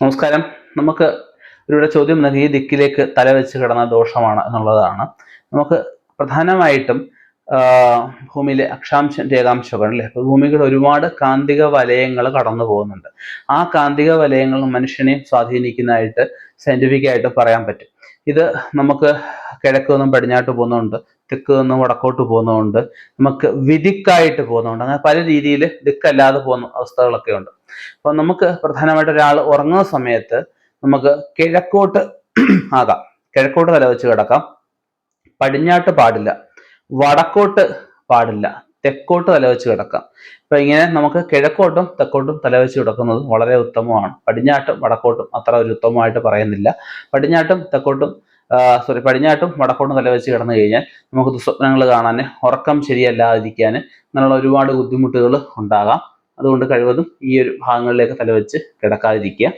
നമസ്കാരം. നമുക്ക് ഇവിടെ ചോദ്യം വന്നത് ഈ ദിക്കിലേക്ക് തലവെച്ച് കിടന്നാൽ ദോഷമാണ് എന്നുള്ളതാണ്. നമുക്ക് പ്രധാനമായിട്ടും ഭൂമിയിലെ അക്ഷാംശം, രേഖാംശമൊക്കെ അല്ലേ? അപ്പോൾ ഭൂമിയിൽ ഒരുപാട് കാന്തിക വലയങ്ങൾ കടന്നു പോകുന്നുണ്ട്. ആ കാന്തിക വലയങ്ങൾ മനുഷ്യനെ സ്വാധീനിക്കുന്നതായിട്ട് സയന്റിഫിക്കായിട്ട് പറയാൻ പറ്റും. ഇത് നമുക്ക് കിഴക്ക് നിന്നും പടിഞ്ഞാട്ട് പോകുന്നുണ്ട്, തെക്ക് നിന്നും വടക്കോട്ട് പോകുന്നതുകൊണ്ട്, നമുക്ക് വിദിക്കായിട്ട് പോകുന്നുണ്ട്. അങ്ങനെ പല രീതിയിൽ ദിക്കല്ലാതെ പോകുന്ന അവസ്ഥകളൊക്കെ ഉണ്ട്. അപ്പൊ നമുക്ക് പ്രധാനമായിട്ട് ഒരാൾ ഉറങ്ങുന്ന സമയത്ത് നമുക്ക് കിഴക്കോട്ട് ആകാം, കിഴക്കോട്ട് തലവെച്ച് കിടക്കാം. പടിഞ്ഞാട്ട് പാടില്ല, വടക്കോട്ട് പാടില്ല, തെക്കോട്ട് തലവെച്ച് കിടക്കാം. അപ്പൊ ഇങ്ങനെ നമുക്ക് കിഴക്കോട്ടും തെക്കോട്ടും തലവെച്ച് കിടക്കുന്നത് വളരെ ഉത്തമമാണ്. പടിഞ്ഞാട്ടും വടക്കോട്ടും അത്ര ഒരു ഉത്തമമായിട്ട് പറയുന്നില്ല. പടിഞ്ഞാട്ടും തെക്കോട്ടും പടിഞ്ഞാട്ടും വടക്കോട്ടും തലവെച്ച് കിടന്നു കഴിഞ്ഞാൽ നമുക്ക് ദുസ്വപ്നങ്ങൾ കാണാൻ, ഉറക്കം ശരിയല്ലാതിരിക്കാൻ, അങ്ങനെയുള്ള ഒരുപാട് ബുദ്ധിമുട്ടുകൾ ഉണ്ടാകാം. അതുകൊണ്ട് കഴിവതും ഈ ഒരു ഭാഗങ്ങളിലേക്ക് തലവെച്ച് കിടക്കാതിരിക്കുക.